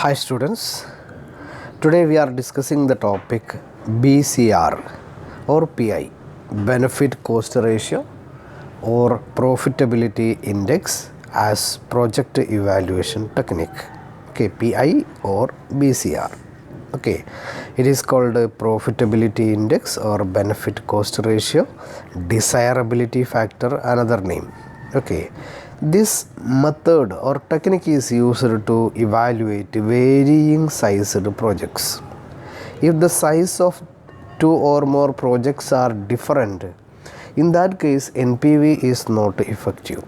Hi students, today we are discussing the topic BCR or PI, Benefit Cost Ratio or Profitability Index as Project Evaluation Technique. Okay, PI or BCR. Okay, it is called a Profitability Index or Benefit Cost Ratio, Desirability Factor, another name. Okay, this method or technique is used to evaluate varying sized projects. If the size of two or more projects are different, in that case NPV is not effective.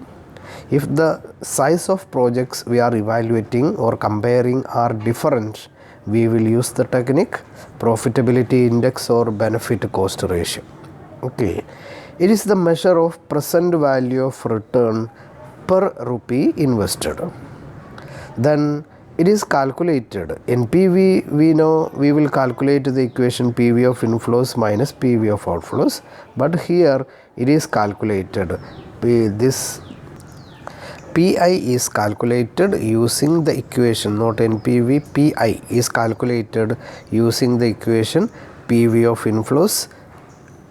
If the size of projects we are evaluating or comparing are different, we will use the technique profitability index or benefit cost ratio. Okay, it is the measure of present value of return per rupee invested. Then it is calculated. NPV, we know we will calculate the equation PV of inflows minus PV of outflows, but here it is calculated. This PI is calculated using the equation, not NPV. PI is calculated using the equation PV of inflows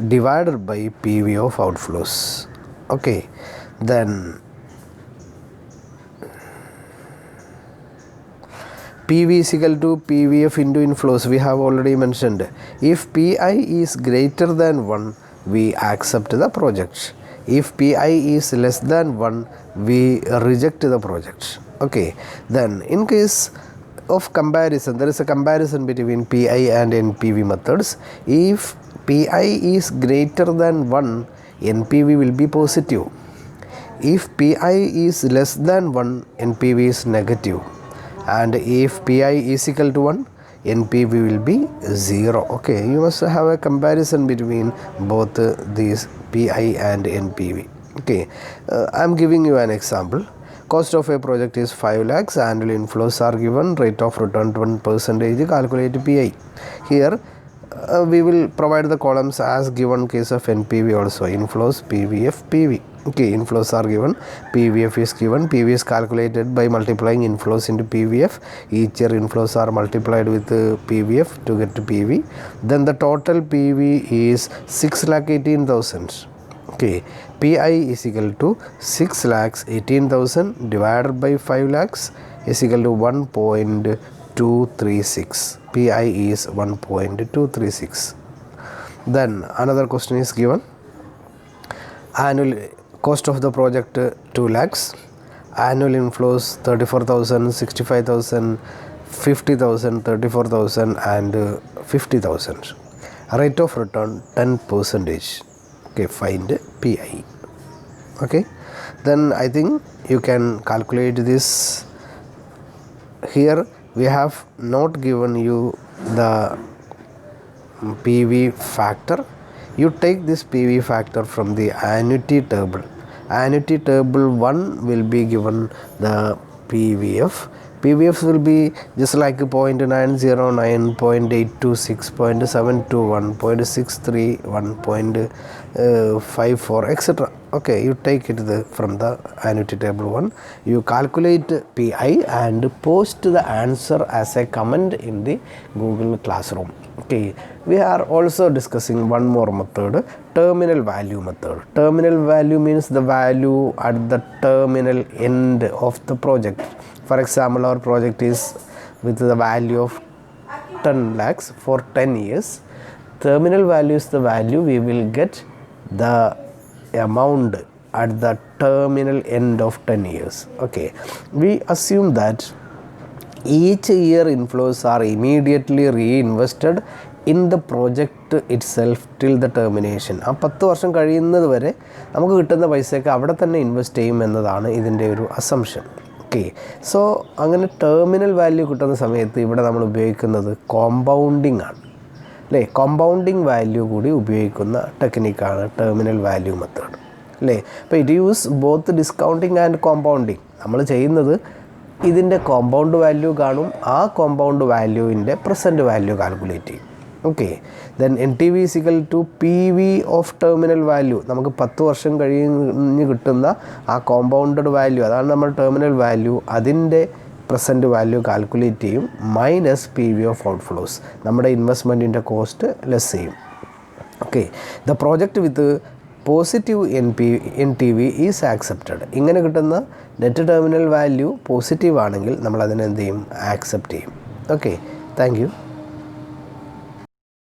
divided by PV of outflows. Okay, then PV is equal to PVF into inflows, we have already mentioned. If PI is greater than 1, we accept the project. If PI is less than 1, we reject the project. Okay, then in case of comparison, there is a comparison between PI and NPV methods. If PI is greater than 1, NPV will be positive. If PI is less than 1, NPV is negative. And if PI is equal to 1, NPV will be 0. Okay, you must have a comparison between both these PI and NPV. Okay, I am giving you an example. Cost of a project is 5 lakhs, annual inflows are given, rate of return 1%, calculate PI. Here we will provide the columns as given case of NPV also, inflows, PVF, PV. Okay, inflows are given, PVF is given, PV is calculated by multiplying inflows into PVF. Each year inflows are multiplied with PVF to get to PV. Then the total PV is 6,18,000. Okay, PI is equal to 6,18,000 divided by 5 lakhs is equal to 1.236. PI is 1.236. Then another question is given. Annual cost of the project 2 lakhs, annual inflows 34,000, 65,000, 50,000, 34,000 and 50,000. Rate of return 10%. Okay, find PI. Okay, then I think you can calculate this. Here we have not given you the PV factor. You take this PV factor from the annuity table. Annuity table 1 will be given the PVF. PVFs will be just like 0.909, 0.826, 0.721, 0.631, 0.54, etc. Okay, you take it from the annuity table 1. You calculate PI and post the answer as a comment in the Google Classroom. Okay, we are also discussing one more method, terminal value method. Terminal value means the value at the terminal end of the project. For example, our project is with the value of 10 lakhs for 10 years. Terminal value is the value we will get the amount at the terminal end of 10 years. Okay, we assume that each year inflows are immediately reinvested in the project itself till the termination. ആ 10 വർഷം കഴിയുന്നത് വരെ നമുക്ക് കിട്ടുന്ന പൈസയൊക്കെ അവിടെ തന്നെ invest ചെയ്യും എന്നതാണ് ഇതിൻ്റെ ഒരു അസംഷൻ. ഓക്കെ, സോ അങ്ങനെ ടെർമിനൽ വാല്യൂ കിട്ടുന്ന സമയത്ത് ഇവിടെ നമ്മൾ ഉപയോഗിക്കുന്നത് കോമ്പൗണ്ടിങ് ആണ് അല്ലേ. കോമ്പൗണ്ടിങ് വാല്യൂ കൂടി ഉപയോഗിക്കുന്ന ടെക്നിക്കാണ് ടെർമിനൽ വാല്യൂ മെത്തേഡ് അല്ലേ. അപ്പോൾ it use both discounting and compounding. നമ്മൾ ചെയ്യുന്നത് ഇതിൻ്റെ കോമ്പൗണ്ട് വാല്യൂ കാണും, ആ കോമ്പൗണ്ട് വാല്യൂവിൻ്റെ പ്രസൻറ്റ് വാല്യൂ കാൽക്കുലേറ്റ് ചെയ്യും. Okay, then NTV is equal to PV of terminal value. നമുക്ക് 10 വർഷം കഴിഞ്ഞ് കിട്ടുന്ന ആ കോമ്പൗണ്ടഡ് വാല്യൂ, അതാണ് നമ്മൾ ടെർമിനൽ വാല്യൂ, അതിൻ്റെ പ്രസൻറ്റ് വാല്യൂ കാൽക്കുലേറ്റ് ചെയ്യും, minus P V of outflows, നമ്മുടെ ഇൻവെസ്റ്റ്മെൻറ്റിൻ്റെ കോസ്റ്റ് ലെസ് ചെയ്യും. Okay, the project with positive N T V is accepted. ഇങ്ങനെ കിട്ടുന്ന നെറ്റ് ടെർമിനൽ വാല്യൂ പോസിറ്റീവ് ആണെങ്കിൽ നമ്മൾ അതിനെ എന്ത് ചെയ്യും? ആക്സെപ്റ്റ് ചെയ്യും. Okay, thank you.